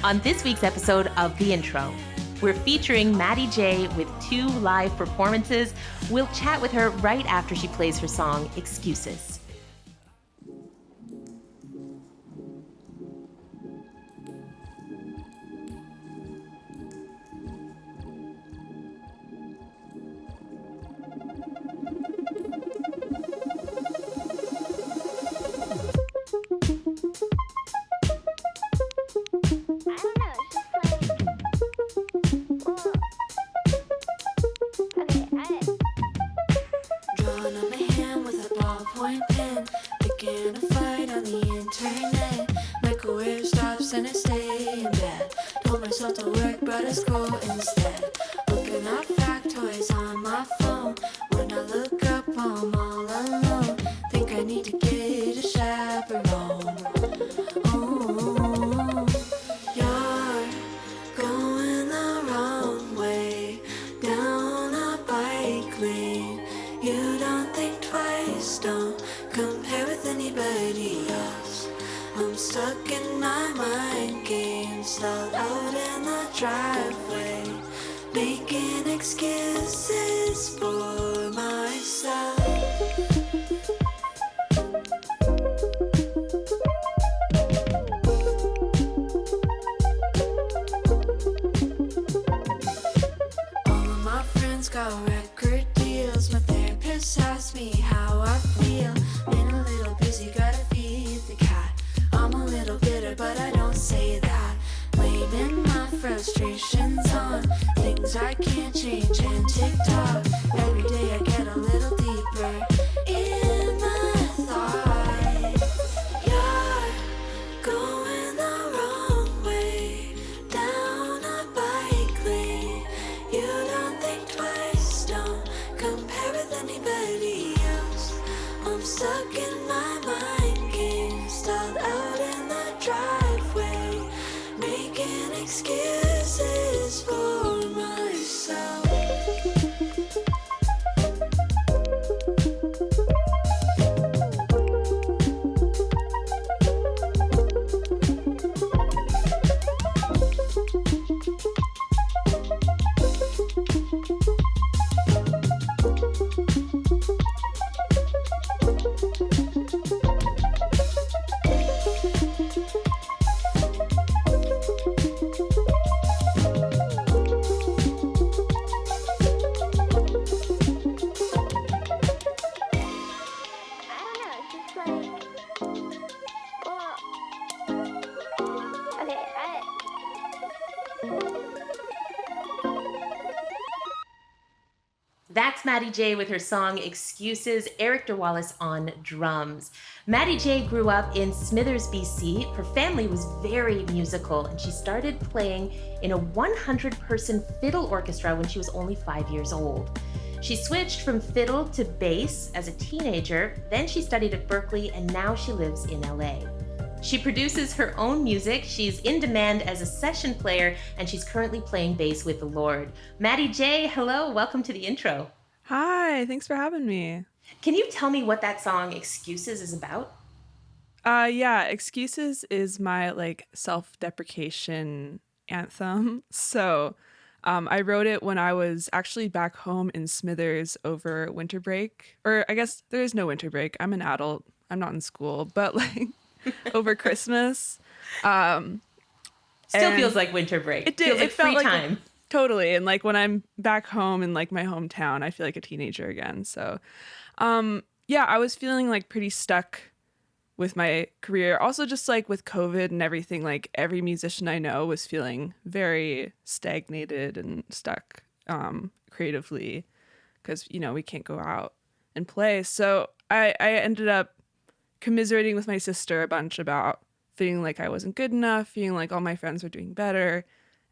On this week's episode of The Intro, we're featuring Maddie Jay with 2 live performances. We'll chat with her right after she plays her song, Excuses. That's Maddie Jay with her song Excuses, Eric DeWallace on drums. Maddie Jay grew up in Smithers, BC. Her family was very musical, and she started playing in a 100-person fiddle orchestra when she was only 5 years old. She switched from fiddle to bass as a teenager, then she studied at Berklee, and now she lives in LA. She produces her own music, she's in demand as a session player, and she's currently playing bass with the Lord. Maddie Jay, hello, welcome to The Intro. Hi, thanks for having me. Can you tell me what that song Excuses is about? Yeah, Excuses is my self-deprecation anthem. So I wrote it when I was actually back home in Smithers over winter break. Or I guess there is no winter break. I'm an adult. I'm not in school, but over Christmas. Still feels like winter break. It did. Feels like free time. Totally. And when I'm back home in my hometown, I feel like a teenager again. So yeah, I was feeling pretty stuck with my career. Also just with COVID and everything, every musician I know was feeling very stagnated and stuck creatively because, we can't go out and play. So I ended up commiserating with my sister a bunch about feeling like I wasn't good enough, feeling like all my friends were doing better.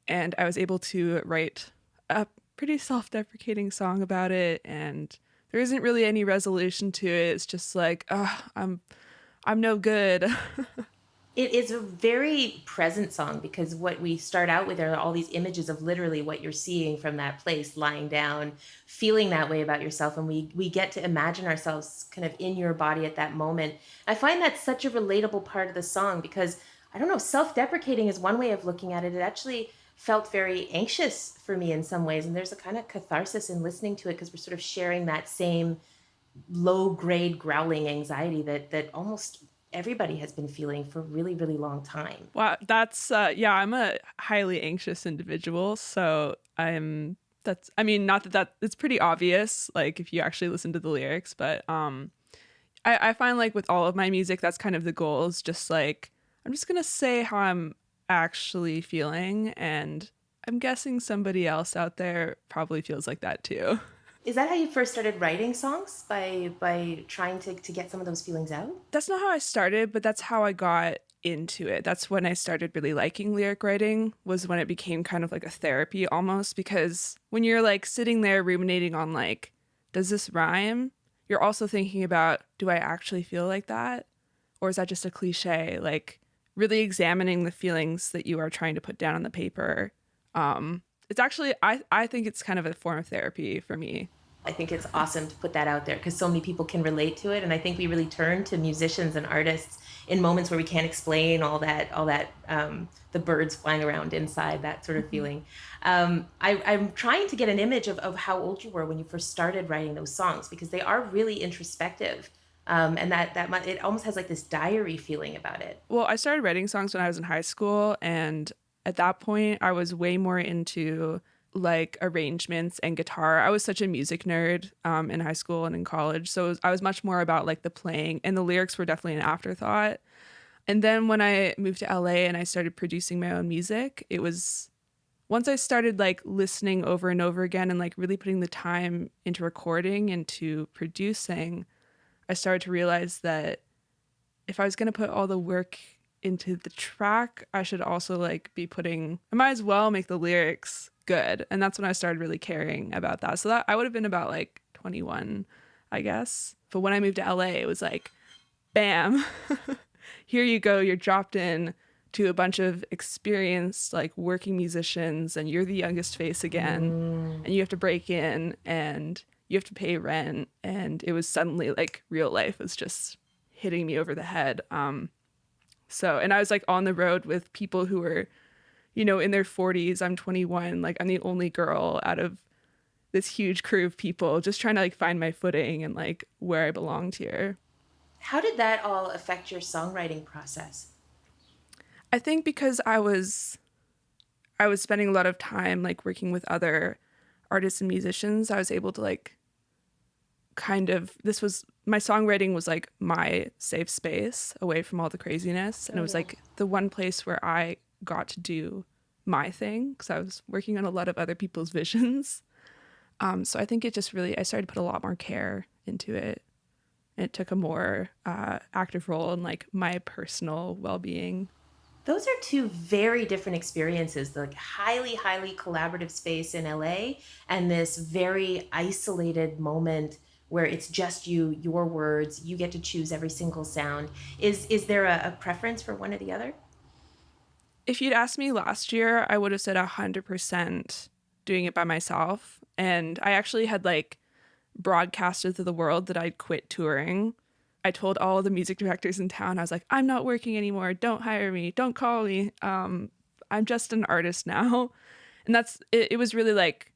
And I was able to write a pretty self-deprecating song about it. And there isn't really any resolution to it. It's just I'm no good. It is a very present song because what we start out with are all these images of literally what you're seeing from that place, lying down, feeling that way about yourself. And we get to imagine ourselves kind of in your body at that moment. I find that such a relatable part of the song because I don't know, self-deprecating is one way of looking at it. It actually felt very anxious for me in some ways, and there's a kind of catharsis in listening to it because we're sort of sharing that same low grade growling anxiety that almost everybody has been feeling for a really, really long time. Wow, that's yeah, I'm a highly anxious individual, so I mean, not that it's pretty obvious, like if you actually listen to the lyrics, but I find like with all of my music, that's kind of the goal is just like, I'm just gonna say how I'm actually feeling, and I'm guessing somebody else out there probably feels like that too. Is that how you first started writing songs? By trying to get some of those feelings out? That's not how I started, but that's how I got into it. That's when I started really liking lyric writing, was when it became kind of like a therapy almost, because when you're like sitting there ruminating on like, does this rhyme? You're also thinking about, do I actually feel like that? Or is that just a cliche? Like really examining the feelings that you are trying to put down on the paper. It's actually, I think it's kind of a form of therapy for me. I think it's awesome to put that out there because so many people can relate to it, and I think we really turn to musicians and artists in moments where we can't explain all that the birds flying around inside, that sort of Mhm. feeling. I'm trying to get an image of how old you were when you first started writing those songs because they are really introspective, and it almost has like this diary feeling about it. Well, I started writing songs when I was in high school, and at that point, I was way more into like arrangements and guitar. I was such a music nerd in high school and in college, so I was much more about like the playing, and the lyrics were definitely an afterthought. And then when I moved to LA and I started producing my own music, it was once I started like listening over and over again and like really putting the time into recording and to producing, I started to realize that if I was going to put all the work into the track, I should also like I might as well make the lyrics good. And that's when I started really caring about that. So that I would have been about like 21, I guess. But when I moved to LA, it was like, bam, here you go. You're dropped in to a bunch of experienced like working musicians, and you're the youngest face again, Mm. and you have to break in and you have to pay rent. And it was suddenly like real life was just hitting me over the head. And I was like on the road with people who were, in their 40s. I'm 21. Like I'm the only girl out of this huge crew of people just trying to like find my footing and like where I belonged here. How did that all affect your songwriting process? I think because I was spending a lot of time like working with other artists and musicians, I was able to like kind of this was my songwriting was like my safe space away from all the craziness, and Oh it was yeah. like the one place where I got to do my thing because I was working on a lot of other people's visions. So I think it just really I started to put a lot more care into it, and it took a more active role in like my personal well-being. Those are two very different experiences, the like highly, highly collaborative space in LA and this very isolated moment where it's just you, your words, you get to choose every single sound. Is there a preference for one or the other? If you'd asked me last year, I would have said 100% doing it by myself. And I actually had like broadcasted to the world that I'd quit touring. I told all the music directors in town, I was like, I'm not working anymore. Don't hire me. Don't call me. I'm just an artist now. And it was really like,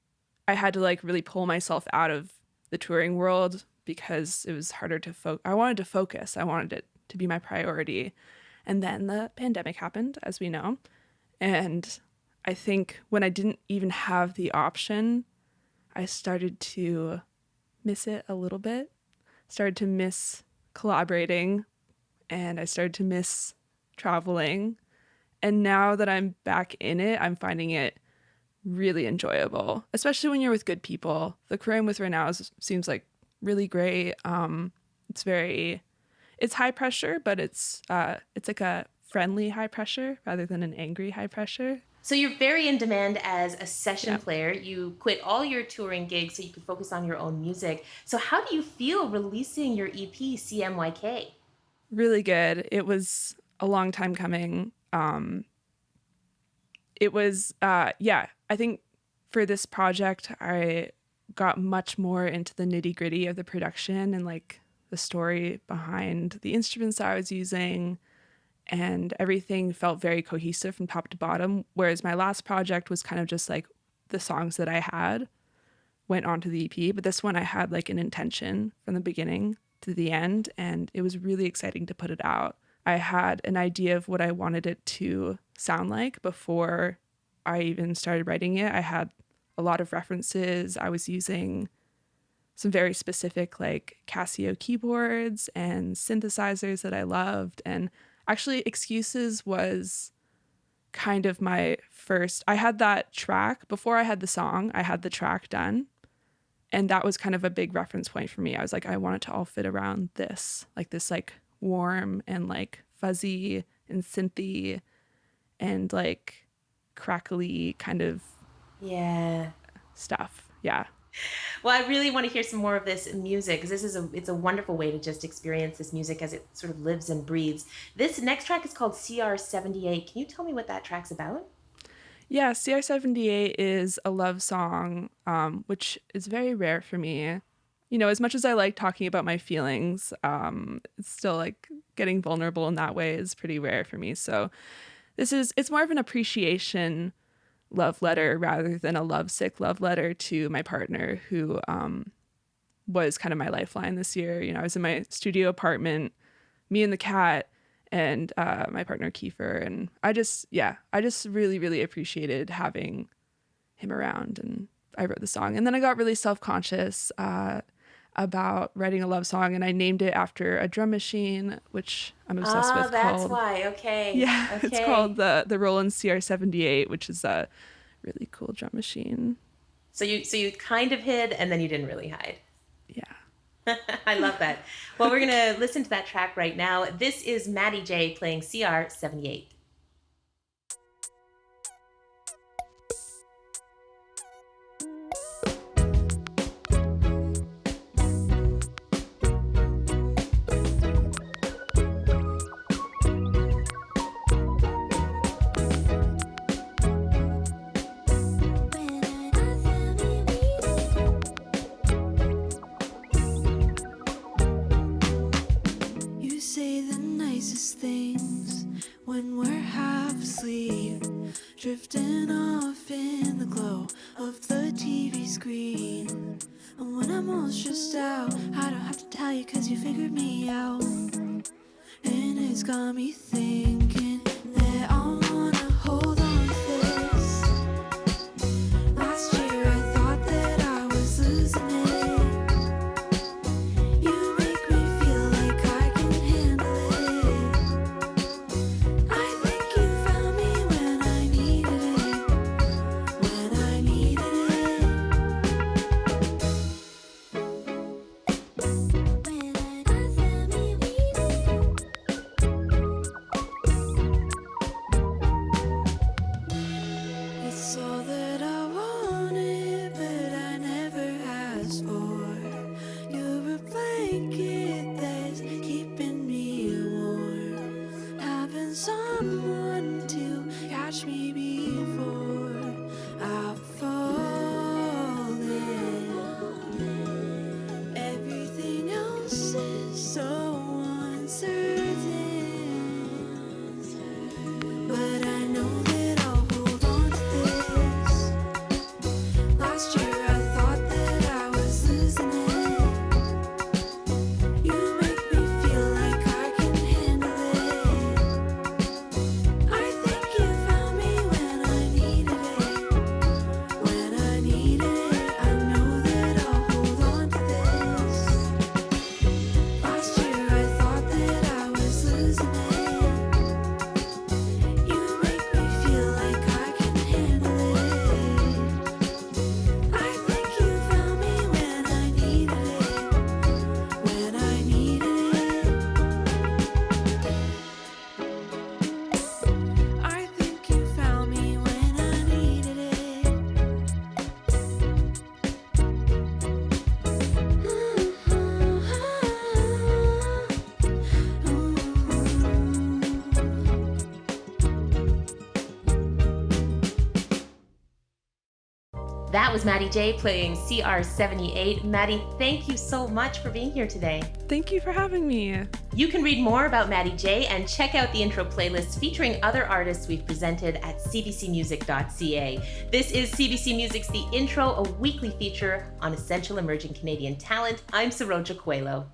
I had to like really pull myself out of the touring world because it was harder to focus. I wanted to focus. I wanted it to be my priority. And then the pandemic happened, as we know. And I think when I didn't even have the option, I started to miss it a little bit, started to miss collaborating, and I started to miss traveling. And now that I'm back in it, I'm finding it really enjoyable, especially when you're with good people. The crew I'm with right now seems like really great. It's very, it's high pressure, but it's like a friendly high pressure rather than an angry high pressure. So you're very in demand as a session Yeah, player. You quit all your touring gigs so you could focus on your own music. So how do you feel releasing your EP CMYK? really good. It was a long time coming. It was yeah, I think for this project I got much more into the nitty-gritty of the production and like the story behind the instruments I was using, and everything felt very cohesive from top to bottom. Whereas my last project was kind of just like the songs that I had went onto the EP. But this one I had like an intention from the beginning to the end, and it was really exciting to put it out. I had an idea of what I wanted it to sound like before I even started writing it. I had a lot of references. I was using some very specific like Casio keyboards and synthesizers that I loved. And actually Excuses was kind of my first, I had that track before I had the song, I had the track done. And that was kind of a big reference point for me. I was like, I want it to all fit around this like warm and like fuzzy and synthy and like crackly kind of stuff. Yeah. Well, I really want to hear some more of this music because it's a wonderful way to just experience this music as it sort of lives and breathes. This next track is called CR78. Can you tell me what that track's about? Yeah, CR78 is a love song, which is very rare for me. You know, as much as I like talking about my feelings, it's still like getting vulnerable in that way is pretty rare for me. So it's more of an appreciation love letter rather than a lovesick love letter to my partner who was kind of my lifeline this year. You know, I was in my studio apartment, me and the cat, and my partner Kiefer, and I just really, really appreciated having him around, and I wrote the song. And then I got really self-conscious about writing a love song, and I named it after a drum machine, which I'm obsessed with. That's why. Okay. Yeah, okay. It's called the Roland CR78, which is a really cool drum machine. So you kind of hid, and then you didn't really hide. Yeah. I love that. Well, we're going to listen to that track right now. This is Maddie Jay playing CR78. Drifting off in the glow of the TV screen. And when I'm all stressed out, I don't have to tell you cause you figured me out. And it's got me thinking that I wanna hold on to this. Last year I thought that I was losing it. You make me feel like I can handle it. I think you found me when I needed it. When I needed it. It's all that I wanted, but I never asked for. You're a blanket that's keeping me warm. Having someone to catch me before I fall in. Everything else is so uncertain, but I know that I'll hold on to this. Last year I thought that I was losing it. You make me feel like I can handle it. I think you found me when I needed it. When I needed it, I know that I'll hold on to this. Last year I thought that I was losing it. You make me feel like I can handle it. I think you found me when I needed it. When I needed it. I think you found me when I needed That was Maddie Jay playing CR78. Maddie, thank you so much for being here today. Thank you for having me. You can read more about Maddie Jay and check out the intro playlist featuring other artists we've presented at cbcmusic.ca. This is CBC Music's The Intro, a weekly feature on essential emerging Canadian talent. I'm Saroja Coelho.